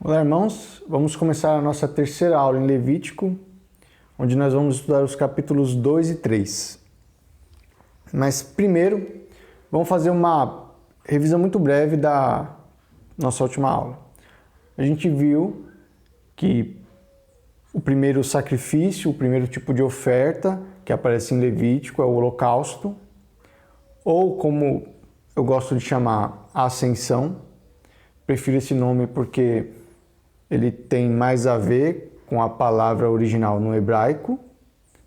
Olá, irmãos. Vamos começar a nossa terceira aula em Levítico, onde nós vamos estudar os capítulos 2 e 3. Mas primeiro, vamos fazer uma revisão muito breve da nossa última aula. A gente viu que o primeiro sacrifício, o primeiro tipo de oferta que aparece em Levítico é o holocausto, ou como eu gosto de chamar, a ascensão. Prefiro esse nome porque ele tem mais a ver com a palavra original no hebraico,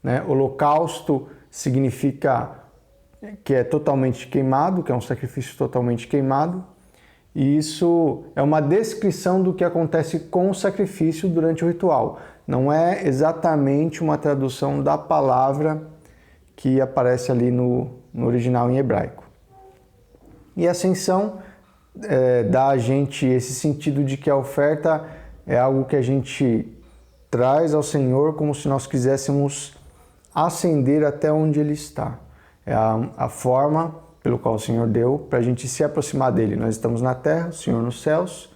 né? Holocausto significa que é totalmente queimado, que é um sacrifício totalmente queimado, e isso é uma descrição do que acontece com o sacrifício durante o ritual. Não é exatamente uma tradução da palavra que aparece ali no original em hebraico. E a ascensão dá a gente esse sentido de que a oferta é algo que a gente traz ao Senhor como se nós quiséssemos ascender até onde Ele está. É a forma pelo qual o Senhor deu para a gente se aproximar dEle. Nós estamos na terra, o Senhor nos céus,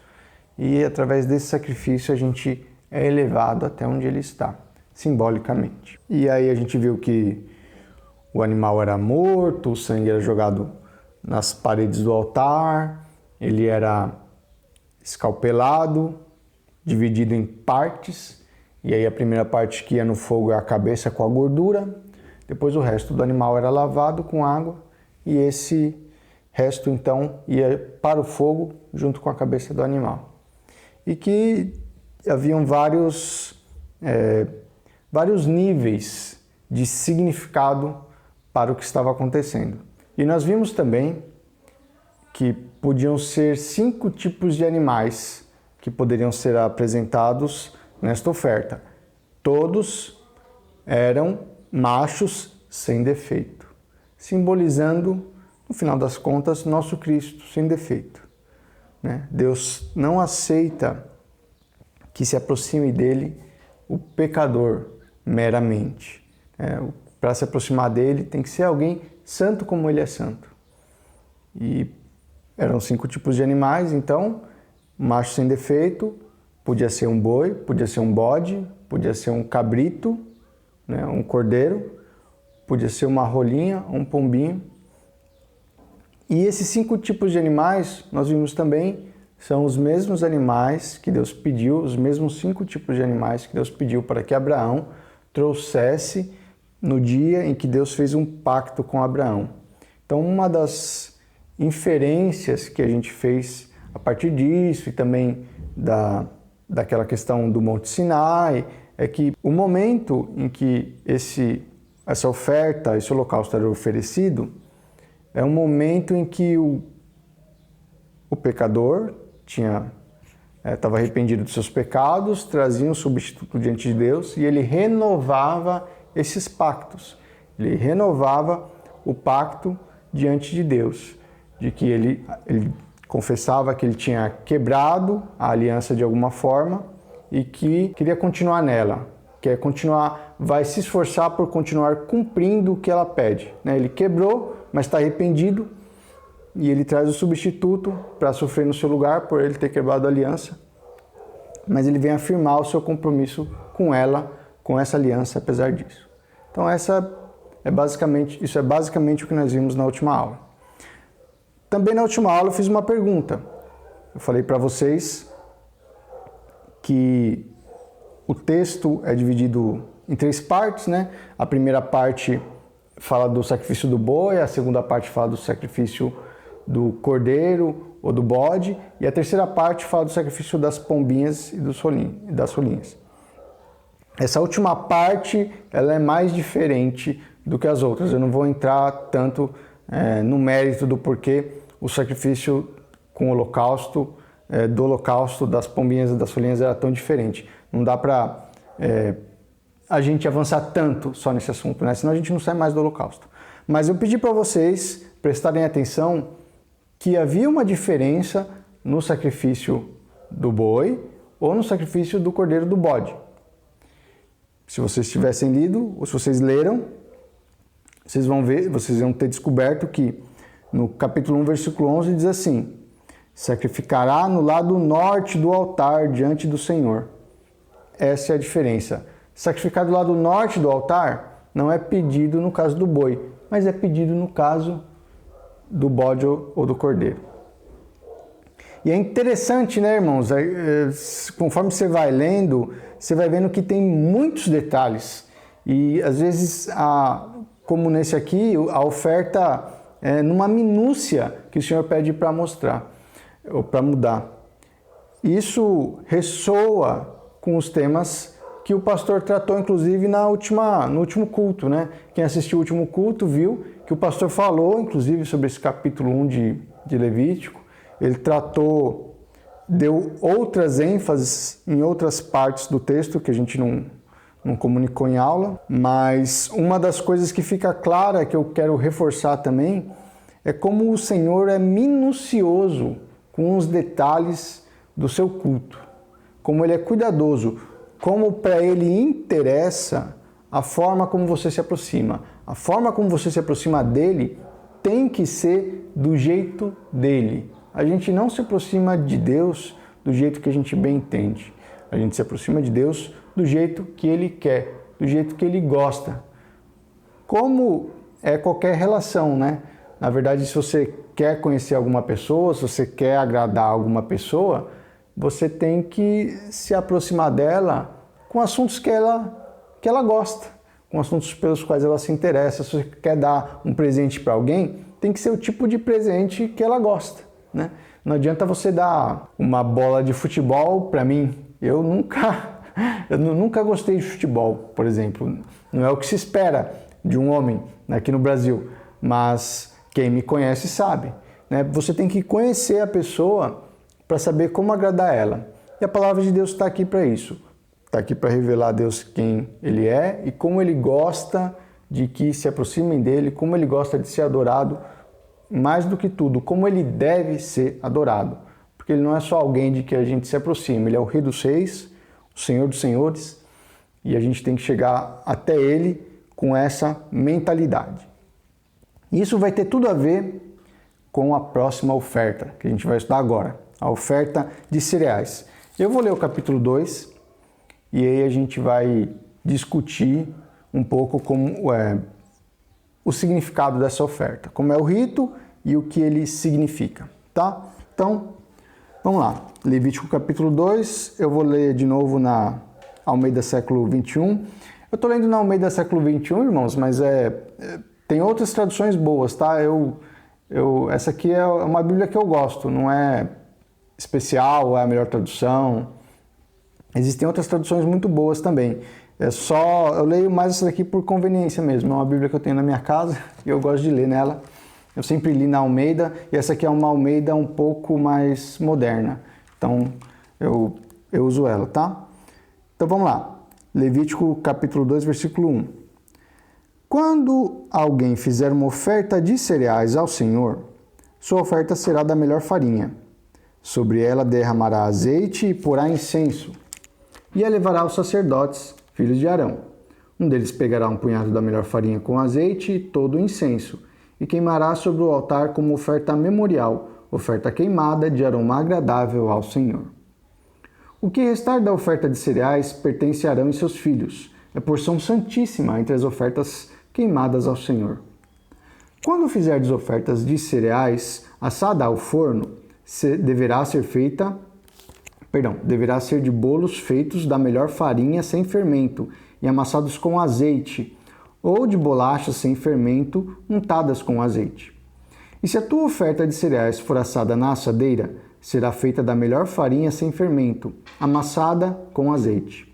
e através desse sacrifício a gente é elevado até onde Ele está, simbolicamente. E aí a gente viu que o animal era morto, o sangue era jogado nas paredes do altar, ele era escalpelado, dividido em partes, e aí a primeira parte que ia no fogo é a cabeça com a gordura, depois o resto do animal era lavado com água, e esse resto então ia para o fogo junto com a cabeça do animal. E que haviam vários níveis de significado para o que estava acontecendo. E nós vimos também que podiam ser 5 tipos de animais que poderiam ser apresentados nesta oferta. Todos eram machos sem defeito, simbolizando, no final das contas, nosso Cristo sem defeito, né? Deus não aceita que se aproxime dele o pecador meramente. Para se aproximar dele tem que ser alguém santo como ele é santo. E eram 5 tipos de animais, então, macho sem defeito, podia ser um boi, podia ser um bode, podia ser um cabrito, né, um cordeiro, podia ser uma rolinha, um pombinho. E esses 5 tipos de animais, nós vimos também, são os mesmos animais que Deus pediu, os mesmos 5 tipos de animais que Deus pediu para que Abraão trouxesse no dia em que Deus fez um pacto com Abraão. Então, uma das inferências que a gente fez a partir disso e também daquela questão do Monte Sinai é que o momento em que essa oferta, esse holocausto era oferecido, é um momento em que o pecador estava arrependido dos seus pecados, trazia um substituto diante de Deus e ele renovava esses pactos. Ele renovava o pacto diante de Deus, de que ele confessava que ele tinha quebrado a aliança de alguma forma e que queria continuar nela, vai se esforçar por continuar cumprindo o que ela pede, né? Ele quebrou, mas está arrependido e ele traz o substituto para sofrer no seu lugar por ele ter quebrado a aliança, mas ele vem afirmar o seu compromisso com ela, com essa aliança, apesar disso. Então isso é basicamente o que nós vimos na última aula. Também na última aula eu fiz uma pergunta. Eu falei para vocês que o texto é dividido em 3 partes, né? A primeira parte fala do sacrifício do boi, a segunda parte fala do sacrifício do cordeiro ou do bode, e a terceira parte fala do sacrifício das pombinhas e das rolinhas. Essa última parte ela é mais diferente do que as outras. Eu não vou entrar tanto no mérito do porquê o sacrifício com o holocausto, do holocausto, das pombinhas e das rolinhas era tão diferente. Não dá para a gente avançar tanto só nesse assunto, né? Senão a gente não sai mais do holocausto. Mas eu pedi para vocês prestarem atenção que havia uma diferença no sacrifício do boi ou no sacrifício do cordeiro do bode. Se vocês tivessem lido, ou se vocês leram, vocês vão ter descoberto que no capítulo 1, versículo 11, diz assim: Sacrificará no lado norte do altar diante do Senhor. Essa é a diferença. Sacrificar do lado norte do altar não é pedido no caso do boi, mas é pedido no caso do bode ou do cordeiro. E é interessante, né, irmãos? Conforme você vai lendo, você vai vendo que tem muitos detalhes. E às vezes, como nesse aqui, a oferta é numa minúcia que o Senhor pede para mostrar, ou para mudar. Isso ressoa com os temas que o pastor tratou, inclusive, no último culto, né? Quem assistiu o último culto viu que o pastor falou, inclusive, sobre esse capítulo 1 de Levítico. Ele deu outras ênfases em outras partes do texto que a gente não comunicou em aula, mas uma das coisas que fica clara, que eu quero reforçar também, é como o Senhor é minucioso com os detalhes do seu culto, como Ele é cuidadoso, como para Ele interessa a forma como você se aproxima. A forma como você se aproxima dEle tem que ser do jeito dEle. A gente não se aproxima de Deus do jeito que a gente bem entende. A gente se aproxima de Deus do jeito que Ele quer, do jeito que Ele gosta. Como é qualquer relação, né? Na verdade, se você quer conhecer alguma pessoa, se você quer agradar alguma pessoa, você tem que se aproximar dela com assuntos que ela gosta, com assuntos pelos quais ela se interessa. Se você quer dar um presente para alguém, tem que ser o tipo de presente que ela gosta, né? Não adianta você dar uma bola de futebol para mim. Eu nunca gostei de futebol, por exemplo. Não é o que se espera de um homem aqui no Brasil, mas quem me conhece sabe, né? Você tem que conhecer a pessoa para saber como agradar ela. E a palavra de Deus está aqui para isso. Está aqui para revelar a Deus quem Ele é e como Ele gosta de que se aproximem dEle, como Ele gosta de ser adorado, mais do que tudo, como Ele deve ser adorado. Porque Ele não é só alguém de que a gente se aproxima, Ele é o Rei dos Reis, o Senhor dos Senhores, e a gente tem que chegar até Ele com essa mentalidade. Isso vai ter tudo a ver com a próxima oferta, que a gente vai estudar agora, a oferta de cereais. Eu vou ler o capítulo 2 e aí a gente vai discutir um pouco como o significado dessa oferta, como é o rito e o que ele significa, tá? Então, vamos lá. Levítico capítulo 2, eu vou ler de novo na Almeida século 21. Eu estou lendo na Almeida século 21, irmãos, mas tem outras traduções boas, tá? Essa aqui é uma Bíblia que eu gosto, não é especial, é a melhor tradução. Existem outras traduções muito boas também. Eu leio mais essa daqui por conveniência mesmo. É uma Bíblia que eu tenho na minha casa e eu gosto de ler nela. Eu sempre li na Almeida e essa aqui é uma Almeida um pouco mais moderna. Então eu uso ela, tá? Então vamos lá. Levítico capítulo 2, versículo 1. Quando alguém fizer uma oferta de cereais ao Senhor, sua oferta será da melhor farinha. Sobre ela derramará azeite e porá incenso, e a levará aos sacerdotes, filhos de Arão. Um deles pegará um punhado da melhor farinha com azeite e todo o incenso, e queimará sobre o altar como oferta memorial, oferta queimada de aroma agradável ao Senhor. O que restar da oferta de cereais pertence a Arão e seus filhos. É porção santíssima entre as ofertas queimadas ao Senhor. Quando fizerdes ofertas de cereais assada ao forno, deverá ser de bolos feitos da melhor farinha sem fermento e amassados com azeite, ou de bolachas sem fermento untadas com azeite. E se a tua oferta de cereais for assada na assadeira, será feita da melhor farinha sem fermento, amassada com azeite.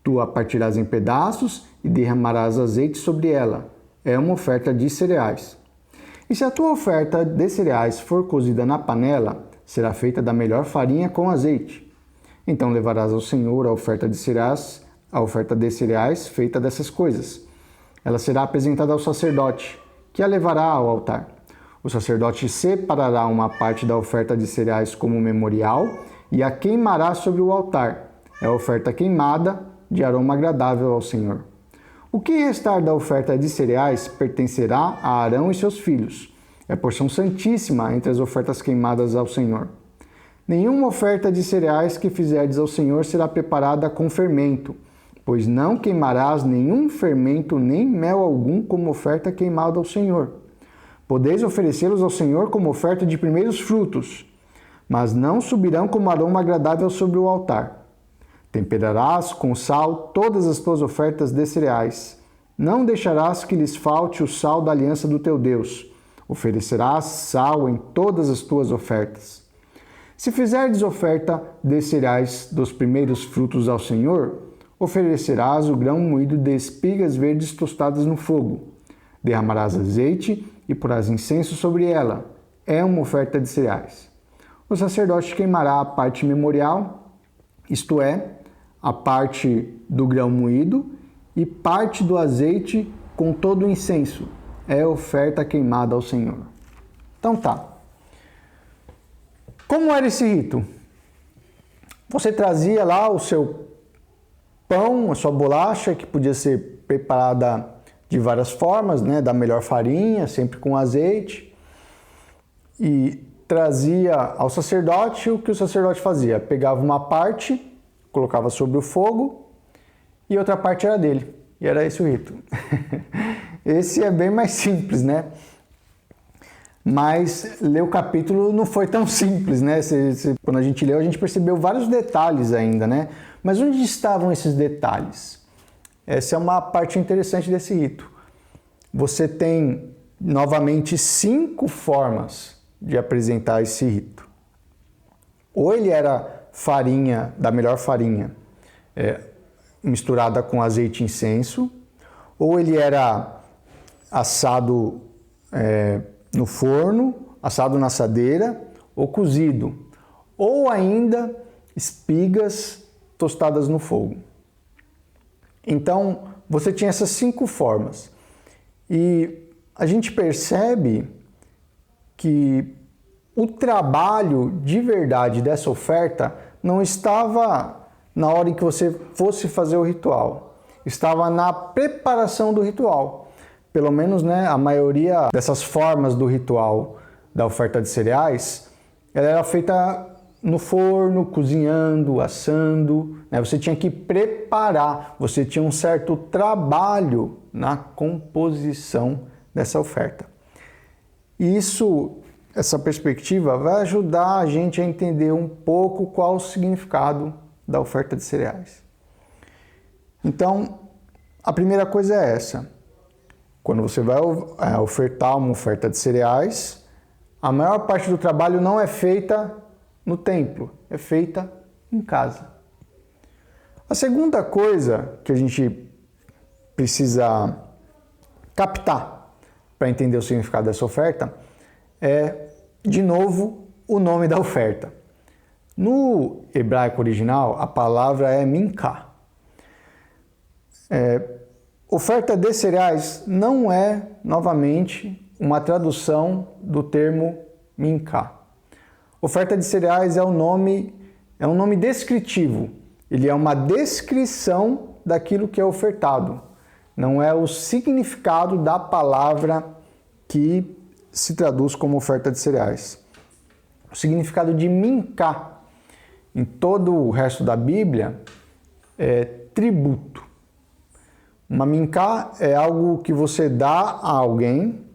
Tu a partirás em pedaços e derramarás azeite sobre ela. É uma oferta de cereais. E se a tua oferta de cereais for cozida na panela, será feita da melhor farinha com azeite. Então levarás ao Senhor a oferta de cereais feita dessas coisas. Ela será apresentada ao sacerdote, que a levará ao altar. O sacerdote separará uma parte da oferta de cereais como memorial e a queimará sobre o altar. É a oferta queimada de aroma agradável ao Senhor. O que restar da oferta de cereais pertencerá a Arão e seus filhos. É porção santíssima entre as ofertas queimadas ao Senhor. Nenhuma oferta de cereais que fizerdes ao Senhor será preparada com fermento, pois não queimarás nenhum fermento nem mel algum como oferta queimada ao Senhor. Podeis oferecê-los ao Senhor como oferta de primeiros frutos, mas não subirão como aroma agradável sobre o altar. Temperarás com sal todas as tuas ofertas de cereais. Não deixarás que lhes falte o sal da aliança do teu Deus. Oferecerás sal em todas as tuas ofertas. Se fizerdes oferta de cereais dos primeiros frutos ao Senhor, oferecerás o grão moído de espigas verdes tostadas no fogo. Derramarás azeite e porás incenso sobre ela. É uma oferta de cereais. O sacerdote queimará a parte memorial, isto é, a parte do grão moído, e parte do azeite com todo o incenso. É oferta queimada ao Senhor. Então tá. Como era esse rito? Você trazia lá o seu pão, a sua bolacha, que podia ser preparada de várias formas, né? Da melhor farinha, sempre com azeite. E trazia ao sacerdote. O que o sacerdote fazia? Pegava uma parte, colocava sobre o fogo, e outra parte era dele. E era esse o rito. Esse é bem mais simples, né? Mas ler o capítulo não foi tão simples, né? Quando a gente leu, a gente percebeu vários detalhes ainda, né? Mas onde estavam esses detalhes? Essa é uma parte interessante desse rito. Você tem, novamente, 5 formas de apresentar esse rito. Ou ele era farinha, da melhor farinha, misturada com azeite e incenso, ou ele era assado no forno, assado na assadeira, ou cozido, ou ainda espigas tostadas no fogo. Então, você tinha essas 5 formas. E a gente percebe que o trabalho de verdade dessa oferta não estava na hora em que você fosse fazer o ritual. Estava na preparação do ritual. Pelo menos, né, a maioria dessas formas do ritual da oferta de cereais, ela era feita no forno, cozinhando, assando, né? Você tinha que preparar, você tinha um certo trabalho na composição dessa oferta. E essa perspectiva vai ajudar a gente a entender um pouco qual o significado da oferta de cereais. Então, a primeira coisa é essa. Quando você vai ofertar uma oferta de cereais, a maior parte do trabalho não é feita no templo, é feita em casa. A segunda coisa que a gente precisa captar para entender o significado dessa oferta é, de novo, o nome da oferta. No hebraico original, a palavra é minká. Oferta de cereais não é, novamente, uma tradução do termo minká. Oferta de cereais é um nome descritivo. Ele é uma descrição daquilo que é ofertado. Não é o significado da palavra que se traduz como oferta de cereais. O significado de minká, em todo o resto da Bíblia, é tributo. Uma minká é algo que você dá a alguém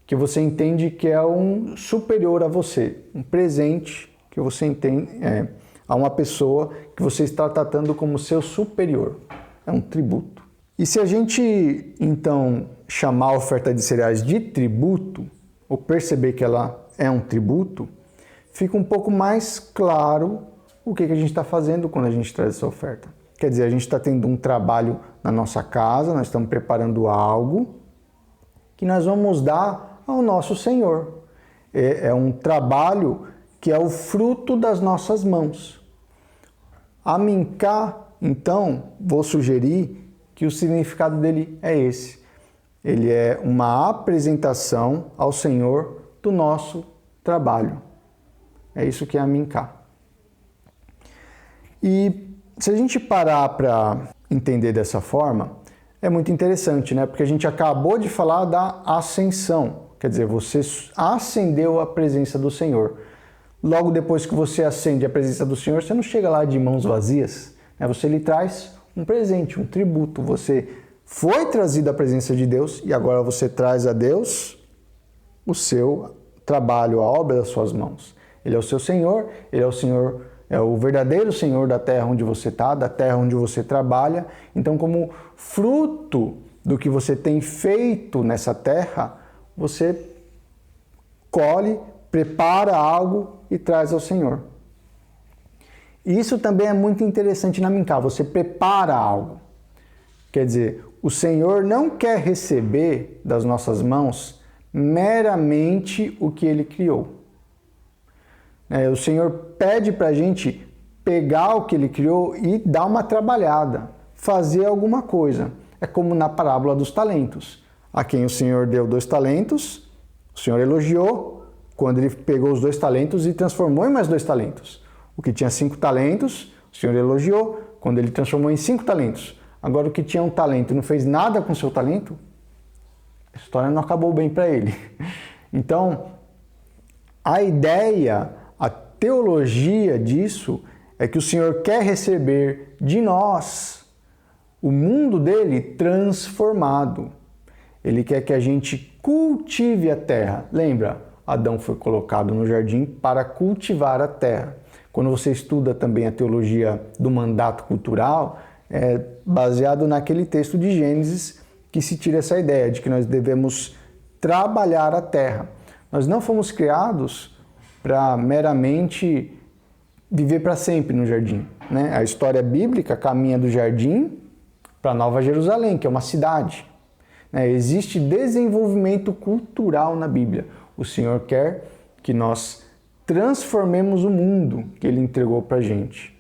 que você entende que é um superior a você, um presente que você entende a uma pessoa que você está tratando como seu superior. É um tributo. E se a gente, então, chamar a oferta de cereais de tributo, ou perceber que ela é um tributo, fica um pouco mais claro o que a gente está fazendo quando a gente traz essa oferta. Quer dizer, a gente está tendo um trabalho na nossa casa, nós estamos preparando algo que nós vamos dar ao nosso Senhor. É um trabalho que é o fruto das nossas mãos. A minká, então, vou sugerir que o significado dele é esse. Ele é uma apresentação ao Senhor do nosso trabalho. É isso que é a minká. E se a gente parar para entender dessa forma, é muito interessante, né? Porque a gente acabou de falar da ascensão. Quer dizer, você ascendeu a presença do Senhor. logo depois que você acende a presença do Senhor, você não chega lá de mãos vazias, né? Você lhe traz um presente, um tributo. Você foi trazido à presença de Deus e agora você traz a Deus o seu trabalho, a obra das suas mãos. Ele é o seu Senhor, Ele é o Senhor, é o verdadeiro Senhor da terra onde você está, da terra onde você trabalha. Então, como fruto do que você tem feito nessa terra, você colhe, prepara algo e traz ao Senhor. Isso também é muito interessante na Minká, você prepara algo. Quer dizer, o Senhor não quer receber das nossas mãos meramente o que Ele criou. O Senhor pede para a gente pegar o que Ele criou e dar uma trabalhada, fazer alguma coisa. É como na parábola dos talentos. A quem o Senhor deu 2 talentos, o Senhor elogiou quando Ele pegou os 2 talentos e transformou em mais 2 talentos. O que tinha 5 talentos, o Senhor elogiou quando Ele transformou em 5 talentos. Agora, o que tinha 1 talento e não fez nada com o seu talento, a história não acabou bem para ele. Então, a ideia, a teologia disso é que o Senhor quer receber de nós o mundo dele transformado. Ele quer que a gente cultive a terra. Lembra? Adão foi colocado no jardim para cultivar a terra. Quando você estuda também a teologia do mandato cultural, é baseado naquele texto de Gênesis que se tira essa ideia de que nós devemos trabalhar a terra. Nós não fomos criados para meramente viver para sempre no jardim, né? A história bíblica caminha do jardim para Nova Jerusalém, que é uma cidade. Existe desenvolvimento cultural na Bíblia. O Senhor quer que nós transformemos o mundo que Ele entregou para a gente.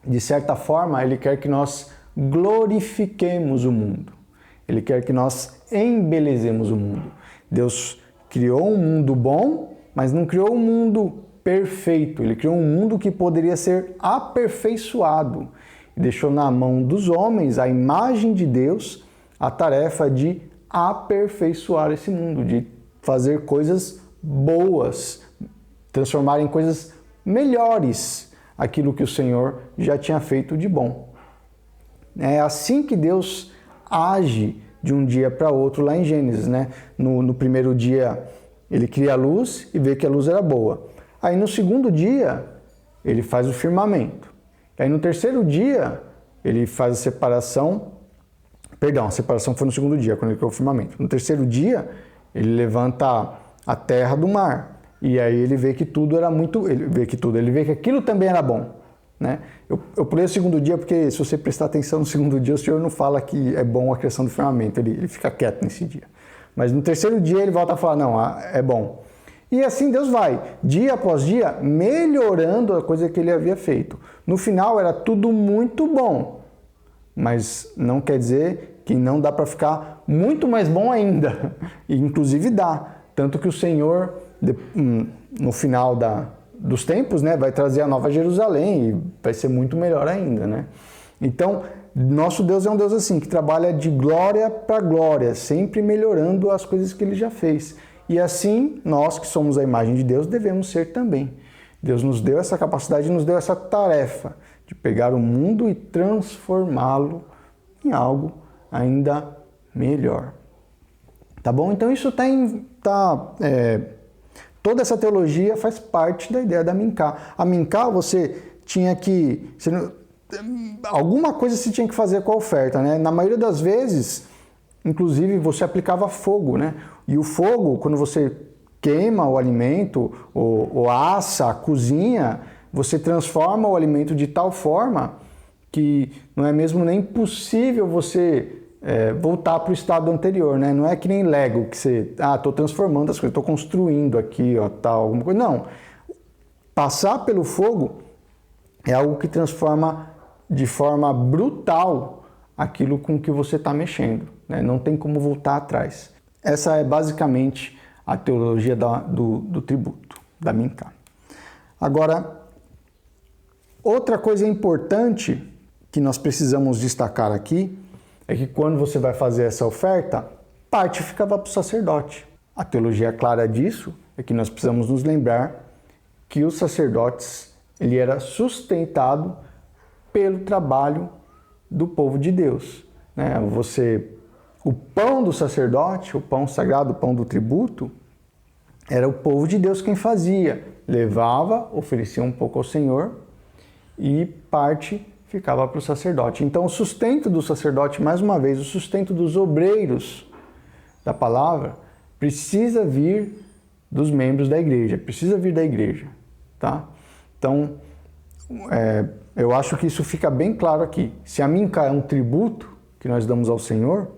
De certa forma, Ele quer que nós glorifiquemos o mundo. Ele quer que nós embelezemos o mundo. Deus criou um mundo bom, mas não criou um mundo perfeito. Ele criou um mundo que poderia ser aperfeiçoado. E deixou na mão dos homens, a imagem de Deus, a tarefa de aperfeiçoar esse mundo, de fazer coisas boas, transformar em coisas melhores aquilo que o Senhor já tinha feito de bom. É assim que Deus age de um dia para outro lá em Gênesis, né? No primeiro dia Ele cria a luz e vê que a luz era boa. Aí no segundo dia Ele faz o firmamento. Aí no terceiro dia Ele faz a separação. Perdão, a separação foi no segundo dia, quando Ele criou o firmamento. No terceiro dia Ele levanta a terra do mar. E aí Ele vê que tudo era muito... Ele vê que aquilo também era bom, né? Eu pulei o segundo dia porque, se você prestar atenção no segundo dia, o Senhor não fala que é bom a criação do firmamento, ele fica quieto nesse dia. Mas no terceiro dia Ele volta a falar, não, é bom. E assim Deus vai, dia após dia, melhorando a coisa que Ele havia feito. No final era tudo muito bom, mas não quer dizer que não dá para ficar muito mais bom ainda. E, inclusive dá. Tanto que o Senhor, no final dos tempos, né, vai trazer a Nova Jerusalém e vai ser muito melhor ainda, né? Então, nosso Deus é um Deus assim, que trabalha de glória para glória, sempre melhorando as coisas que Ele já fez. E assim, nós que somos a imagem de Deus, devemos ser também. Deus nos deu essa capacidade, nos deu essa tarefa de pegar o mundo e transformá-lo em algo ainda melhor. Tá bom? Então isso toda essa teologia faz parte da ideia da Minká. A Minká você tinha que... alguma coisa você tinha que fazer com a oferta, né? Na maioria das vezes, inclusive, você aplicava fogo, né? E o fogo, quando você queima o alimento, ou assa, cozinha, você transforma o alimento de tal forma que não é mesmo nem possível você voltar para o estado anterior, né? Não é que nem Lego, que você, estou transformando as coisas, estou construindo aqui, tal, alguma coisa. Não. Passar pelo fogo é algo que transforma de forma brutal aquilo com que você está mexendo, né? Não tem como voltar atrás. Essa é basicamente a teologia do tributo, da Minká. Agora, outra coisa importante que nós precisamos destacar aqui é que quando você vai fazer essa oferta, parte ficava para o sacerdote. A teologia clara disso é que nós precisamos nos lembrar que os sacerdotes, ele era sustentado pelo trabalho do povo de Deus, né? O pão do sacerdote, o pão sagrado, o pão do tributo, era o povo de Deus quem fazia. Levava, oferecia um pouco ao Senhor e parte ficava para o sacerdote. Então o sustento do sacerdote, mais uma vez, o sustento dos obreiros da palavra, precisa vir dos membros da igreja, precisa vir da igreja, tá? Então, eu acho que isso fica bem claro aqui. Se a minca é um tributo que nós damos ao Senhor,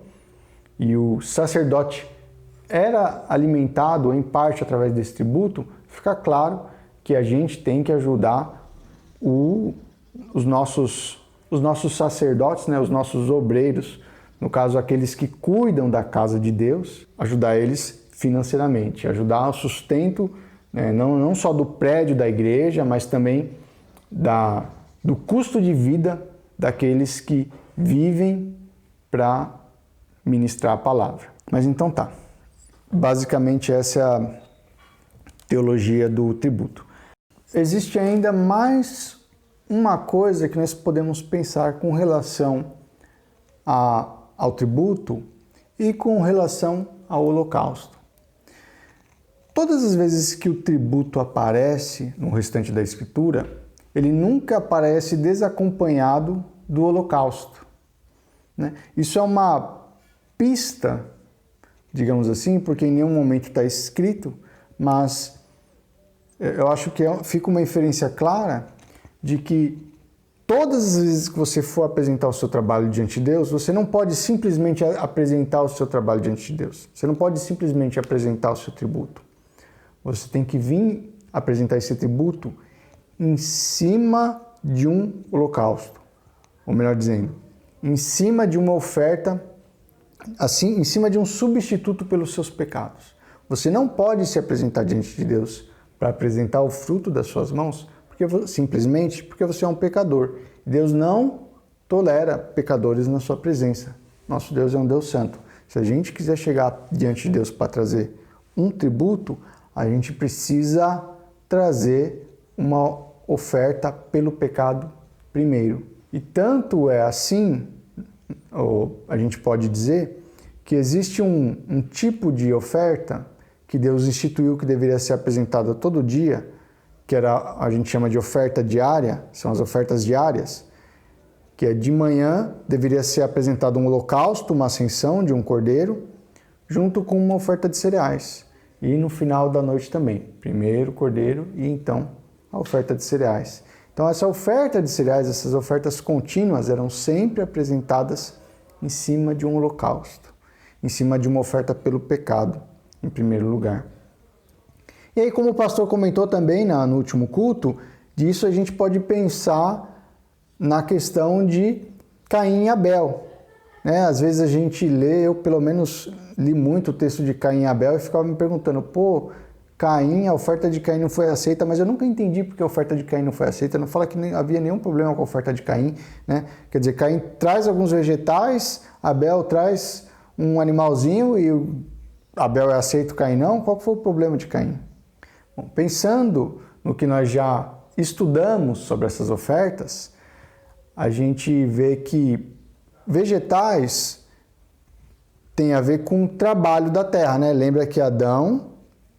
e o sacerdote era alimentado em parte através desse tributo, fica claro que a gente tem que ajudar os nossos sacerdotes, né, os nossos obreiros, no caso aqueles que cuidam da casa de Deus, ajudar eles financeiramente, ajudar o sustento, né, não só do prédio da igreja, mas também do custo de vida daqueles que vivem para ministrar a palavra. Mas então tá. Basicamente essa é a teologia do tributo. Existe ainda mais uma coisa que nós podemos pensar com relação ao tributo e com relação ao holocausto. Todas as vezes que o tributo aparece no restante da Escritura, ele nunca aparece desacompanhado do holocausto, né? Isso é uma pista, digamos assim, porque em nenhum momento está escrito, mas eu acho que fica uma inferência clara de que todas as vezes que você for apresentar o seu trabalho diante de Deus, você não pode simplesmente apresentar o seu trabalho diante de Deus. Você não pode simplesmente apresentar o seu tributo. Você tem que vir apresentar esse tributo em cima de um holocausto. Ou melhor dizendo, em cima de uma oferta, assim, em cima de um substituto pelos seus pecados. Você não pode se apresentar diante de Deus para apresentar o fruto das suas mãos, simplesmente porque você é um pecador. Deus não tolera pecadores na sua presença. Nosso Deus é um Deus santo. Se a gente quiser chegar diante de Deus para trazer um tributo, a gente precisa trazer uma oferta pelo pecado primeiro. E tanto é assim, ou a gente pode dizer, que existe um tipo de oferta que Deus instituiu que deveria ser apresentada todo dia, que a gente chama de oferta diária, são as ofertas diárias, que é de manhã deveria ser apresentado um holocausto, uma ascensão de um cordeiro, junto com uma oferta de cereais. E no final da noite também, primeiro o cordeiro e então a oferta de cereais. Então essa oferta de cereais, essas ofertas contínuas eram sempre apresentadas em cima de um holocausto, em cima de uma oferta pelo pecado, em primeiro lugar. E aí, como o pastor comentou também no último culto, disso a gente pode pensar na questão de Caim e Abel, né? Às vezes a gente lê, eu pelo menos li muito o texto de Caim e Abel e ficava me perguntando, Caim, a oferta de Caim não foi aceita, mas eu nunca entendi porque a oferta de Caim não foi aceita. Não fala que nem havia nenhum problema com a oferta de Caim, né? Quer dizer, Caim traz alguns vegetais, Abel traz um animalzinho e Abel é aceito, Caim não. Qual foi o problema de Caim? Bom, pensando no que nós já estudamos sobre essas ofertas, a gente vê que vegetais tem a ver com o trabalho da terra, né? Lembra que Adão,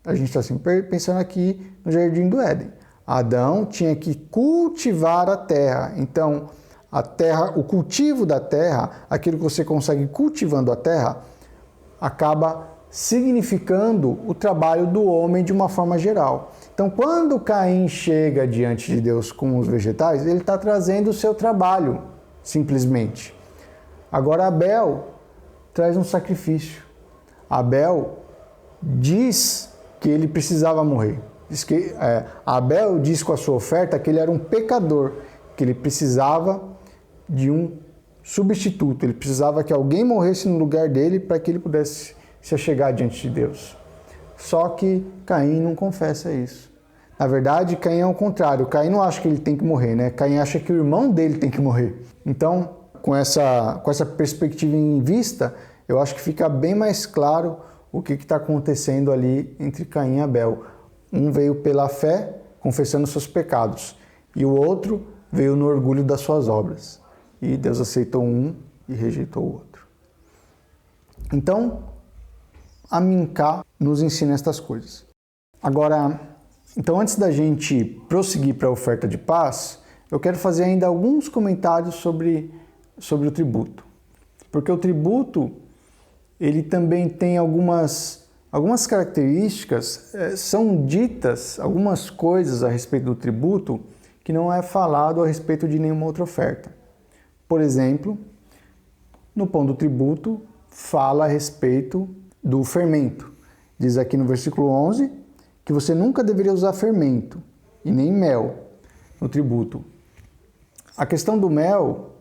a gente está sempre pensando aqui no Jardim do Éden. Adão tinha que cultivar a terra. Então, a terra, o cultivo da terra, aquilo que você consegue cultivando a terra, acaba significando o trabalho do homem de uma forma geral. Então, quando Caim chega diante de Deus com os vegetais, ele está trazendo o seu trabalho, simplesmente. Agora, Abel traz um sacrifício. Abel diz que ele precisava morrer. Abel diz com a sua oferta que ele era um pecador, que ele precisava de um substituto, ele precisava que alguém morresse no lugar dele para que ele pudesse se achegar diante de Deus. Só que Caim não confessa isso. Na verdade, Caim é o contrário. Caim não acha que ele tem que morrer, né? Caim acha que o irmão dele tem que morrer. Então, com essa perspectiva em vista, eu acho que fica bem mais claro o que está acontecendo ali entre Caim e Abel. Um veio pela fé confessando seus pecados, e o outro veio no orgulho das suas obras. E Deus aceitou um e rejeitou o outro. Então, Amincá nos ensina estas coisas. Agora, então antes da gente prosseguir para a oferta de paz, eu quero fazer ainda alguns comentários sobre o tributo. Porque o tributo, ele também tem algumas características, são ditas algumas coisas a respeito do tributo que não é falado a respeito de nenhuma outra oferta. Por exemplo, no pão do tributo, fala a respeito do fermento. Diz aqui no versículo 11 que você nunca deveria usar fermento e nem mel no tributo. A questão do mel,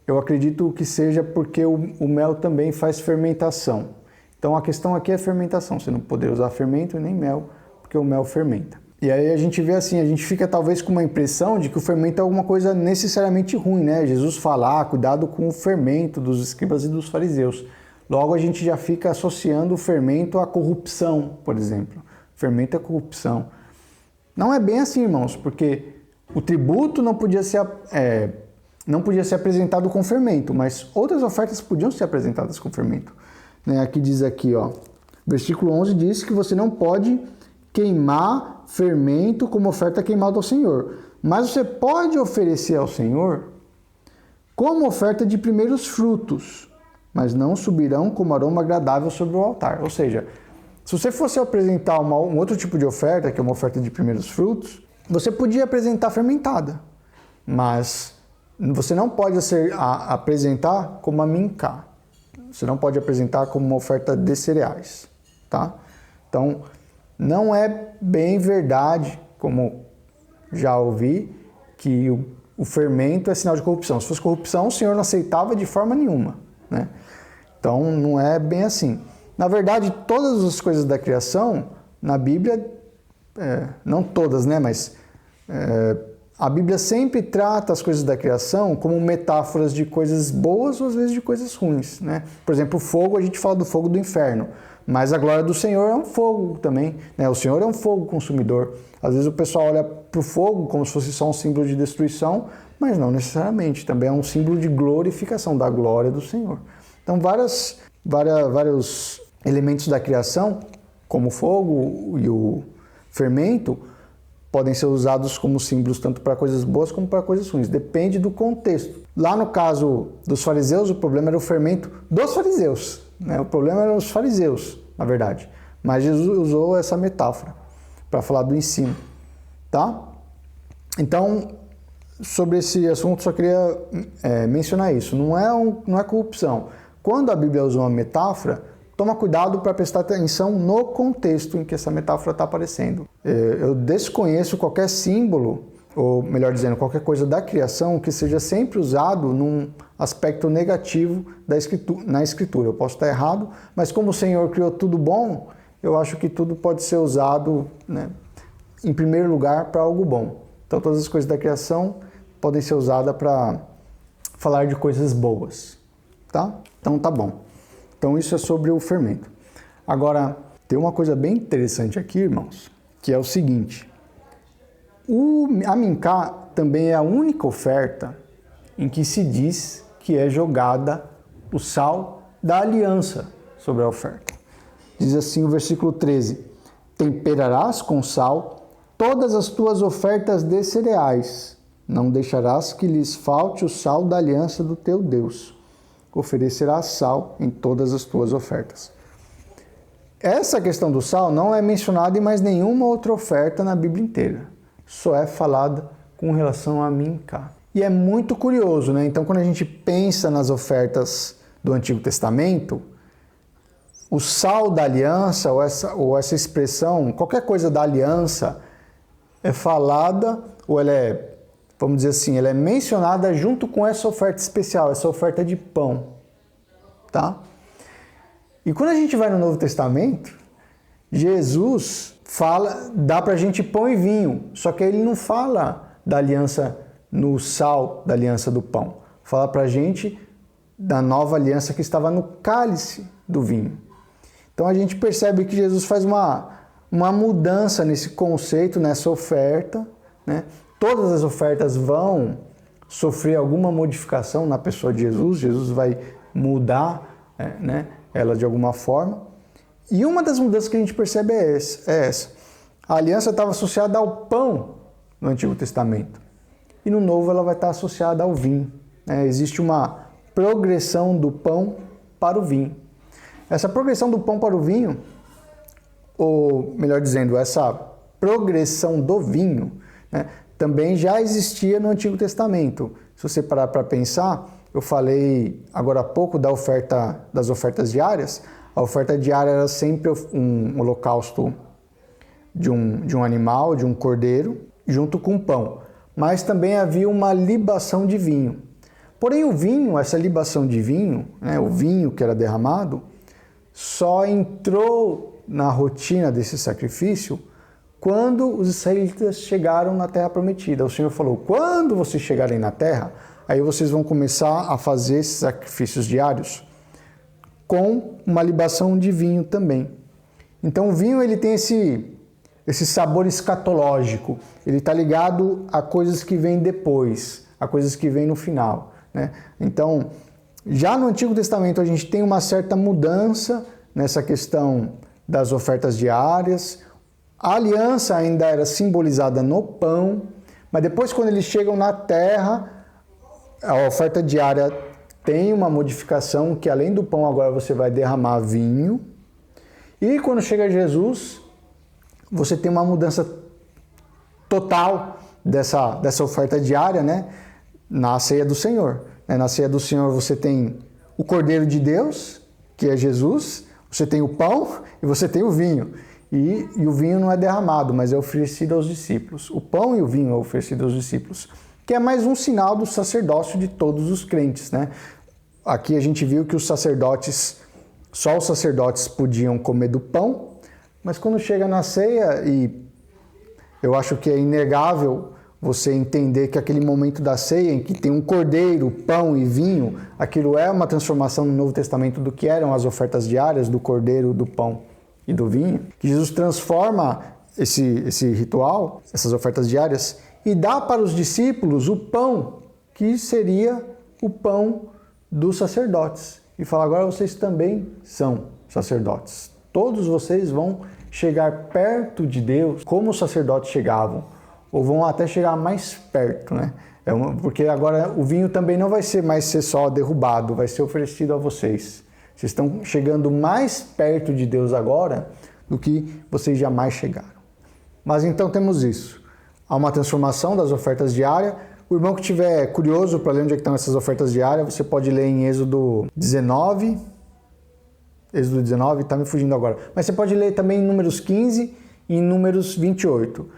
eu acredito que seja porque o mel também faz fermentação. Então a questão aqui é fermentação. Você não poder usar fermento e nem mel, porque o mel fermenta. E aí a gente vê assim, a gente fica talvez com uma impressão de que o fermento é alguma coisa necessariamente ruim, né? Jesus fala, cuidado com o fermento dos escribas e dos fariseus. Logo a gente já fica associando o fermento à corrupção, por exemplo. Fermento é corrupção. Não é bem assim, irmãos, porque o tributo não podia ser apresentado com fermento, mas outras ofertas podiam ser apresentadas com fermento. Aqui diz aqui, versículo 11 diz que você não pode queimar fermento como oferta queimada ao Senhor. Mas você pode oferecer ao Senhor como oferta de primeiros frutos, mas não subirão como aroma agradável sobre o altar. Ou seja, se você fosse apresentar um outro tipo de oferta, que é uma oferta de primeiros frutos, você podia apresentar fermentada, mas você não pode apresentar como amincá. Você não pode apresentar como uma oferta de cereais, tá? Então, não é bem verdade, como já ouvi, que o fermento é sinal de corrupção. Se fosse corrupção, o Senhor não aceitava de forma nenhuma, né? Então, não é bem assim. Na verdade, todas as coisas da criação, na Bíblia, não todas, né? Mas a Bíblia sempre trata as coisas da criação como metáforas de coisas boas ou às vezes de coisas ruins, né? Por exemplo, o fogo, a gente fala do fogo do inferno. Mas a glória do Senhor é um fogo também, né? O Senhor é um fogo consumidor. Às vezes o pessoal olha para o fogo como se fosse só um símbolo de destruição, mas não necessariamente. Também é um símbolo de glorificação da glória do Senhor. Então, vários elementos da criação, como o fogo e o fermento, podem ser usados como símbolos tanto para coisas boas como para coisas ruins. Depende do contexto. Lá no caso dos fariseus, o problema era o fermento dos fariseus, né? O problema eram os fariseus, na verdade. Mas Jesus usou essa metáfora para falar do ensino, tá? Então, sobre esse assunto, só queria mencionar isso. Não é corrupção. Quando a Bíblia usa uma metáfora, toma cuidado para prestar atenção no contexto em que essa metáfora está aparecendo. Eu desconheço qualquer símbolo, ou melhor dizendo, qualquer coisa da criação que seja sempre usado num aspecto negativo na Escritura. Eu posso estar errado, mas como o Senhor criou tudo bom, eu acho que tudo pode ser usado, né, em primeiro lugar para algo bom. Então todas as coisas da criação podem ser usadas para falar de coisas boas, tá? Então tá bom. Então isso é sobre o fermento. Agora, tem uma coisa bem interessante aqui, irmãos, que é o seguinte. O amincá também é a única oferta em que se diz que é jogada o sal da aliança sobre a oferta. Diz assim o versículo 13: temperarás com sal todas as tuas ofertas de cereais, não deixarás que lhes falte o sal da aliança do teu Deus. Oferecerás sal em todas as tuas ofertas. Essa questão do sal não é mencionada em mais nenhuma outra oferta na Bíblia inteira. Só é falada com relação a amincá. E é muito curioso, né? Então, quando a gente pensa nas ofertas do Antigo Testamento, o sal da aliança, ou essa expressão, qualquer coisa da aliança, é falada, ou ela é, vamos dizer assim, ela é mencionada junto com essa oferta especial, essa oferta de pão, tá? E quando a gente vai no Novo Testamento, Jesus dá pra gente pão e vinho, só que ele não fala da aliança no sal da aliança do pão. Fala pra gente da nova aliança que estava no cálice do vinho. Então a gente percebe que Jesus faz uma uma mudança nesse conceito, nessa oferta, né? Todas as ofertas vão sofrer alguma modificação na pessoa de Jesus. Jesus vai mudar, né, ela de alguma forma. E uma das mudanças que a gente percebe é essa. A aliança estava associada ao pão no Antigo Testamento. E no Novo ela vai estar associada ao vinho. Existe uma progressão do pão para o vinho. Essa progressão do pão para o vinho, ou melhor dizendo, essa progressão do vinho, né, também já existia no Antigo Testamento. Se você parar para pensar, eu falei agora há pouco das ofertas diárias. A oferta diária era sempre um holocausto de um animal, de um cordeiro, junto com pão. Mas também havia uma libação de vinho. Porém, o vinho, essa libação de vinho, né, o vinho que era derramado, só entrou na rotina desse sacrifício quando os israelitas chegaram na Terra Prometida. O Senhor falou, quando vocês chegarem na Terra, aí vocês vão começar a fazer esses sacrifícios diários com uma libação de vinho também. Então o vinho ele tem esse sabor escatológico, ele está ligado a coisas que vêm depois, a coisas que vêm no final, né? Então, já no Antigo Testamento a gente tem uma certa mudança nessa questão das ofertas diárias. A aliança ainda era simbolizada no pão, mas depois quando eles chegam na terra, a oferta diária tem uma modificação que além do pão agora você vai derramar vinho. E quando chega Jesus, você tem uma mudança total dessa oferta diária, né? Na ceia do Senhor. Na ceia do Senhor você tem o Cordeiro de Deus, que é Jesus, você tem o pão e você tem o vinho. E o vinho não é derramado, mas é oferecido aos discípulos. O pão e o vinho é oferecido aos discípulos, que é mais um sinal do sacerdócio de todos os crentes, né? Aqui a gente viu que só os sacerdotes podiam comer do pão, mas quando chega na ceia, e eu acho que é inegável você entender que aquele momento da ceia em que tem um cordeiro, pão e vinho, aquilo é uma transformação no Novo Testamento do que eram as ofertas diárias do cordeiro, do pão e do vinho, que Jesus transforma esse ritual, essas ofertas diárias, e dá para os discípulos o pão, que seria o pão dos sacerdotes. E fala, agora vocês também são sacerdotes. Todos vocês vão chegar perto de Deus como os sacerdotes chegavam, ou vão até chegar mais perto, né? Porque agora o vinho também não vai ser mais só derrubado, vai ser oferecido a vocês. Vocês estão chegando mais perto de Deus agora do que vocês jamais chegaram. Mas então temos isso. Há uma transformação das ofertas diárias. O irmão que estiver curioso para ler onde é que estão essas ofertas diárias, você pode ler em Êxodo 19. Êxodo 19, está me fugindo agora. Mas você pode ler também em Números 15 e em Números 28.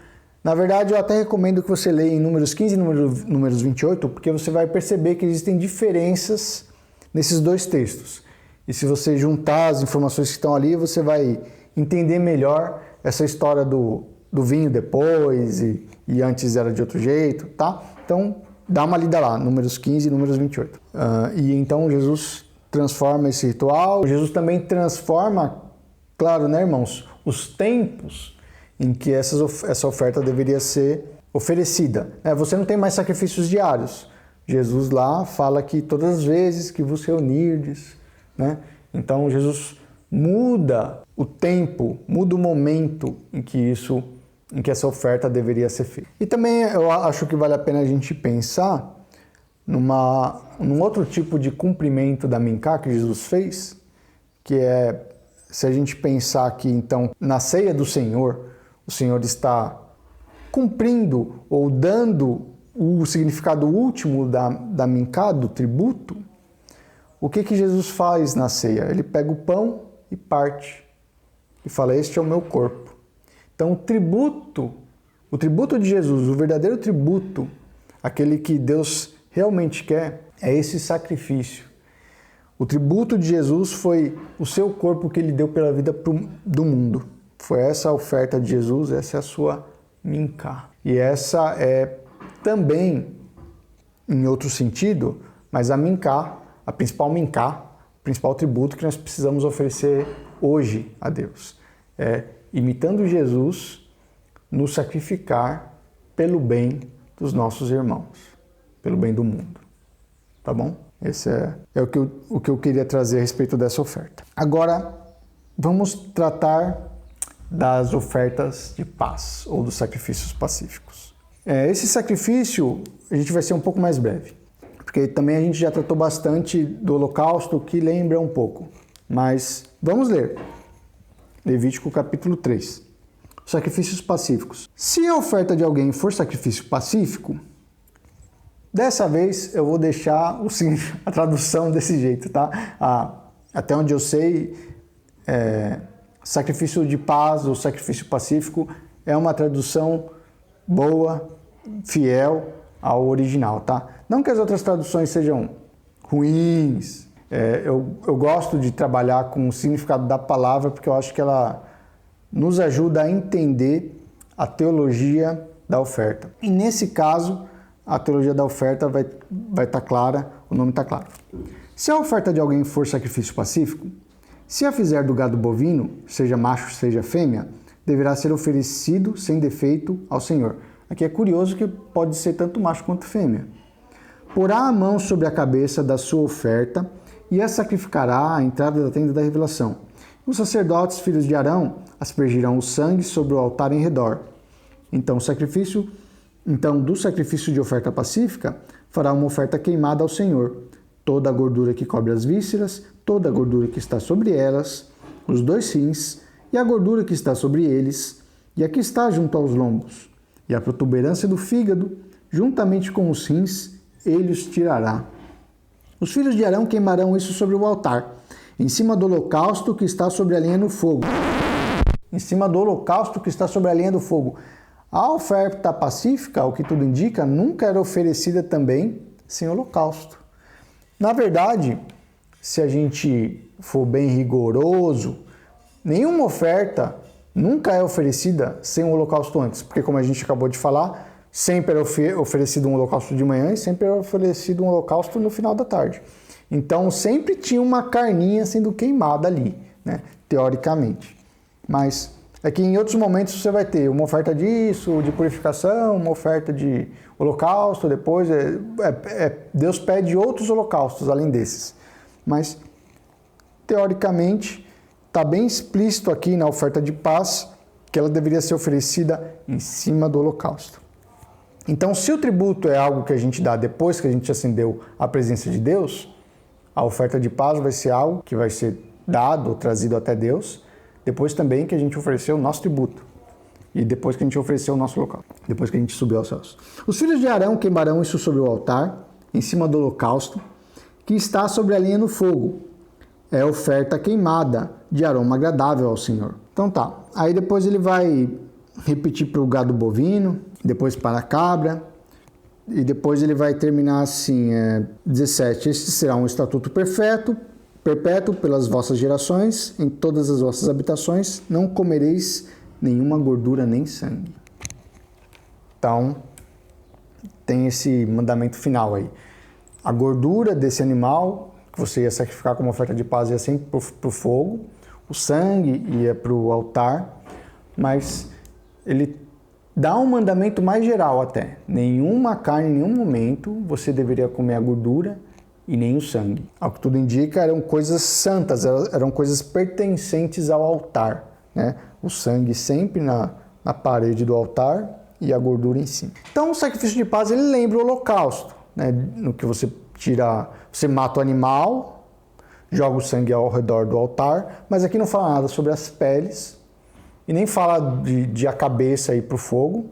Na verdade, eu até recomendo que você leia em Números 15 e Números 28, porque você vai perceber que existem diferenças nesses dois textos. E se você juntar as informações que estão ali, você vai entender melhor essa história do vinho depois e antes era de outro jeito, tá? Então, dá uma lida lá, Números 15 e Números 28. E então Jesus transforma esse ritual. Jesus também transforma, claro, né, irmãos, os tempos em que essa oferta deveria ser oferecida. Você não tem mais sacrifícios diários. Jesus lá fala que todas as vezes que vos reunirdes, né? Então Jesus muda o tempo, muda o momento em que essa oferta deveria ser feita. E também eu acho que vale a pena a gente pensar num outro tipo de cumprimento da Mincá que Jesus fez, que é, se a gente pensar que então na ceia do Senhor, o Senhor está cumprindo ou dando o significado último da Mincá, do tributo. O que Jesus faz na ceia? Ele pega o pão e parte e fala, este é o meu corpo. Então o tributo de Jesus, o verdadeiro tributo, aquele que Deus realmente quer, é esse sacrifício. O tributo de Jesus foi o seu corpo que ele deu pela vida do mundo. Foi essa a oferta de Jesus, essa é a sua Mincá. E essa é também, em outro sentido, mas a Mincá, a principal Mincá, o principal tributo que nós precisamos oferecer hoje a Deus. É imitando Jesus, nos sacrificar pelo bem dos nossos irmãos, pelo bem do mundo. Tá bom? Esse é o que eu queria trazer a respeito dessa oferta. Agora, vamos tratar das ofertas de paz ou dos sacrifícios pacíficos. Esse sacrifício, a gente vai ser um pouco mais breve, porque também a gente já tratou bastante do holocausto, que lembra um pouco. Mas vamos ler. Levítico capítulo 3. Sacrifícios pacíficos. Se a oferta de alguém for sacrifício pacífico, dessa vez eu vou deixar a tradução desse jeito, tá? Até onde eu sei, sacrifício de paz ou sacrifício pacífico é uma tradução boa, fiel ao original, tá? Não que as outras traduções sejam ruins. Eu gosto de trabalhar com o significado da palavra porque eu acho que ela nos ajuda a entender a teologia da oferta. E nesse caso, a teologia da oferta vai estar clara, o nome está claro. Se a oferta de alguém for sacrifício pacífico, se a fizer do gado bovino, seja macho, seja fêmea, deverá ser oferecido sem defeito ao Senhor. Aqui é curioso que pode ser tanto macho quanto fêmea. Porá a mão sobre a cabeça da sua oferta e a sacrificará à entrada da tenda da revelação. Os sacerdotes, filhos de Arão, aspergirão o sangue sobre o altar em redor. Então, do sacrifício de oferta pacífica, fará uma oferta queimada ao Senhor. Toda a gordura que cobre as vísceras, toda a gordura que está sobre elas, os 2 rins, e a gordura que está sobre eles, e a que está junto aos lombos, e a protuberância do fígado, juntamente com os rins, ele os tirará. Os filhos de Arão queimarão isso sobre o altar, em cima do holocausto que está sobre a lenha no fogo. Em cima do holocausto que está sobre a lenha do fogo. A oferta pacífica, o que tudo indica, nunca era oferecida também sem holocausto. Na verdade, se a gente for bem rigoroso, nenhuma oferta nunca é oferecida sem um holocausto antes, porque como a gente acabou de falar, sempre era oferecido um holocausto de manhã e sempre era oferecido um holocausto no final da tarde. Então sempre tinha uma carninha sendo queimada ali, né, teoricamente. Mas é que em outros momentos você vai ter uma oferta disso, de purificação, uma oferta de holocausto, depois Deus pede outros holocaustos além desses. Mas teoricamente está bem explícito aqui na oferta de paz que ela deveria ser oferecida em cima do holocausto. Então, se o tributo é algo que a gente dá depois que a gente acendeu a presença de Deus, a oferta de paz vai ser algo que vai ser dado ou trazido até Deus, depois também que a gente ofereceu o nosso tributo. E depois que a gente ofereceu o nosso local. Depois que a gente subiu aos céus. Os filhos de Arão queimarão isso sobre o altar, em cima do holocausto, que está sobre a lenha no fogo. É oferta queimada, de aroma agradável ao Senhor. Então tá. Aí depois ele vai repetir para o gado bovino, depois para a cabra, e depois ele vai terminar assim, 17. Este será um estatuto perpétuo pelas vossas gerações, em todas as vossas habitações, não comereis nenhuma gordura nem sangue. Então, tem esse mandamento final aí. A gordura desse animal, que você ia sacrificar como oferta de paz, ia sempre para o fogo, o sangue ia para o altar, mas ele dá um mandamento mais geral até. Nenhuma carne, em nenhum momento, você deveria comer a gordura e nem o sangue. Ao que tudo indica, eram coisas santas, eram coisas pertencentes ao altar, né? O sangue sempre na parede do altar e a gordura em cima. Então, o sacrifício de paz, ele lembra o holocausto, né? No que você mata o animal, joga o sangue ao redor do altar, mas aqui não fala nada sobre as peles, e nem fala de a cabeça ir para o fogo,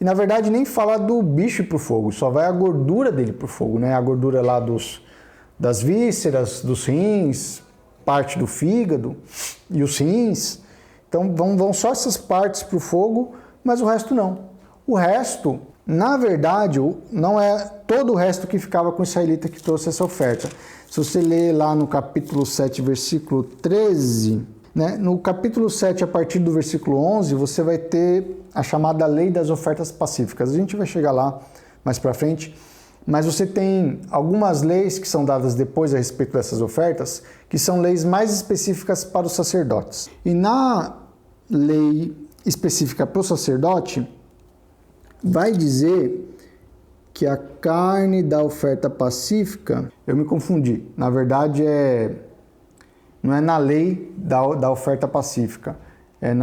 e na verdade nem fala do bicho ir para o fogo, só vai a gordura dele para o fogo, né? A gordura lá das vísceras, dos rins, parte do fígado e os rins. Então vão só essas partes para o fogo, mas o resto não. O resto, na verdade, não é todo o resto que ficava com o israelita que trouxe essa oferta. Se você ler lá no capítulo 7, versículo 13, né? No capítulo 7, a partir do versículo 11, você vai ter a chamada lei das ofertas pacíficas. A gente vai chegar lá mais para frente, mas você tem algumas leis que são dadas depois a respeito dessas ofertas, que são leis mais específicas para os sacerdotes. E na lei específica para o sacerdote, vai dizer que a carne da oferta pacífica, eu me confundi, na verdade não é na lei da oferta pacífica, é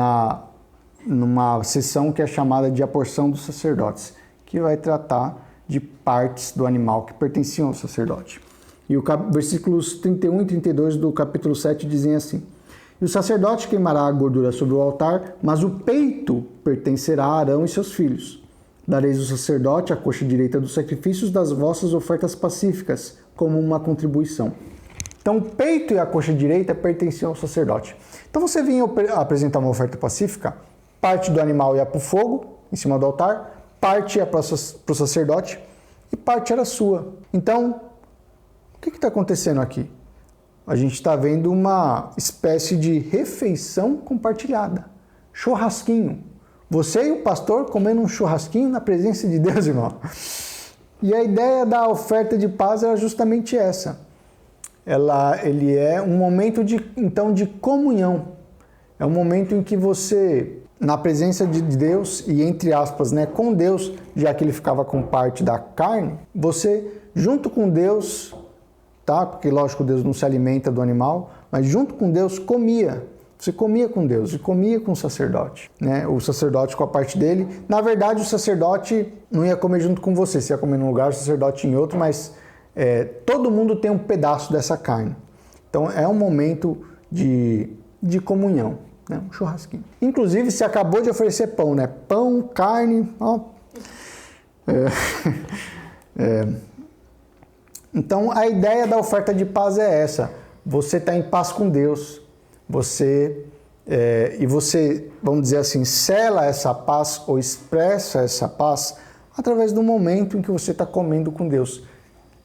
numa seção que é chamada de a porção dos sacerdotes, que vai tratar de partes do animal que pertenciam ao sacerdote. E os versículos 31 e 32 do capítulo 7 dizem assim: E o sacerdote queimará a gordura sobre o altar, mas o peito pertencerá a Arão e seus filhos. Dareis ao sacerdote a coxa direita dos sacrifícios das vossas ofertas pacíficas, como uma contribuição. Então, o peito e a coxa direita pertenciam ao sacerdote. Então, você vinha apresentar uma oferta pacífica, parte do animal ia para o fogo, em cima do altar, parte ia para o sacerdote e parte era sua. Então, o que está acontecendo aqui? A gente está vendo uma espécie de refeição compartilhada, churrasquinho. Você e o pastor comendo um churrasquinho na presença de Deus, irmão. E a ideia da oferta de paz era justamente essa. Ele é um momento de comunhão. É um momento em que você, na presença de Deus e entre aspas, né, com Deus, já que ele ficava com parte da carne, você junto com Deus, tá? Porque lógico Deus não se alimenta do animal, mas junto com Deus comia. Você comia com Deus e comia com o sacerdote, né? O sacerdote com a parte dele. Na verdade, o sacerdote não ia comer junto com você. Você ia comer num lugar, o sacerdote em outro, mas todo mundo tem um pedaço dessa carne. Então, é um momento de comunhão, né? Um churrasquinho. Inclusive, você acabou de oferecer pão, né? Pão, carne, ó. Então, a ideia da oferta de paz é essa. Você está em paz com Deus. Você, vamos dizer assim, sela essa paz ou expressa essa paz através do momento em que você está comendo com Deus.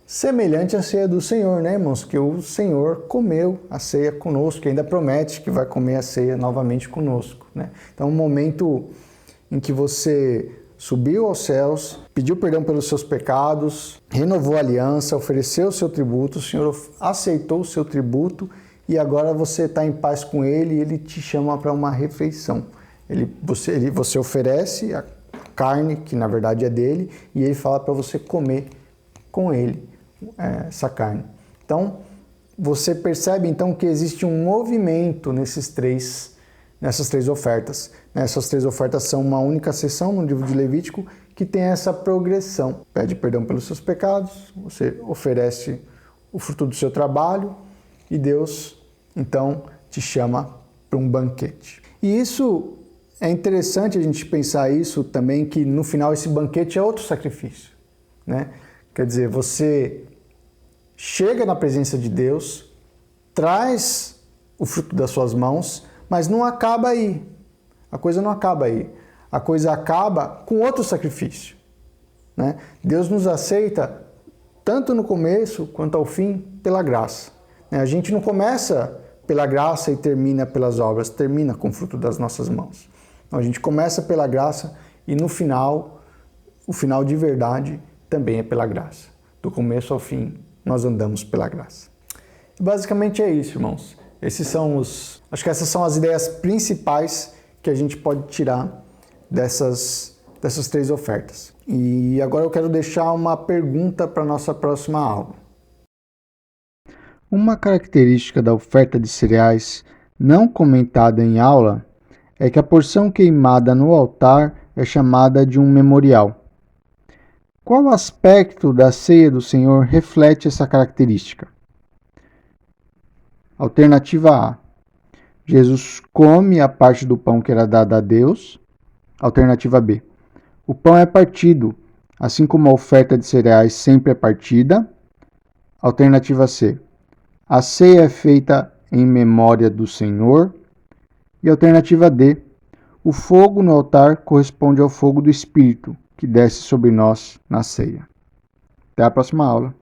Semelhante à ceia do Senhor, né, irmãos? Que o Senhor comeu a ceia conosco, que ainda promete que vai comer a ceia novamente conosco, né? Então, um momento em que você subiu aos céus, pediu perdão pelos seus pecados, renovou a aliança, ofereceu o seu tributo, o Senhor aceitou o seu tributo e agora você está em paz com Ele e Ele te chama para uma refeição. Você oferece a carne, que na verdade é dele, e Ele fala para você comer com Ele essa carne. Então, você percebe então que existe um movimento nessas três ofertas. Essas três ofertas são uma única seção no livro de Levítico que tem essa progressão. Pede perdão pelos seus pecados, você oferece o fruto do seu trabalho e Deus, então, te chama para um banquete. E isso é interessante a gente pensar isso também, que no final esse banquete é outro sacrifício, né? Quer dizer, você chega na presença de Deus, traz o fruto das suas mãos, mas não acaba aí. A coisa não acaba aí. A coisa acaba com outro sacrifício, né? Deus nos aceita tanto no começo quanto ao fim pela graça. A gente não começa pela graça e termina pelas obras, termina com o fruto das nossas mãos. Então, a gente começa pela graça e no final, o final de verdade também é pela graça. Do começo ao fim, nós andamos pela graça. E basicamente é isso, irmãos. Acho que essas são as ideias principais que a gente pode tirar dessas três ofertas. E agora eu quero deixar uma pergunta para a nossa próxima aula. Uma característica da oferta de cereais não comentada em aula é que a porção queimada no altar é chamada de um memorial. Qual aspecto da ceia do Senhor reflete essa característica? Alternativa A. Jesus come a parte do pão que era dada a Deus. Alternativa B. O pão é partido, assim como a oferta de cereais sempre é partida. Alternativa C. A ceia é feita em memória do Senhor. E alternativa D. O fogo no altar corresponde ao fogo do Espírito, que desce sobre nós na ceia. Até a próxima aula.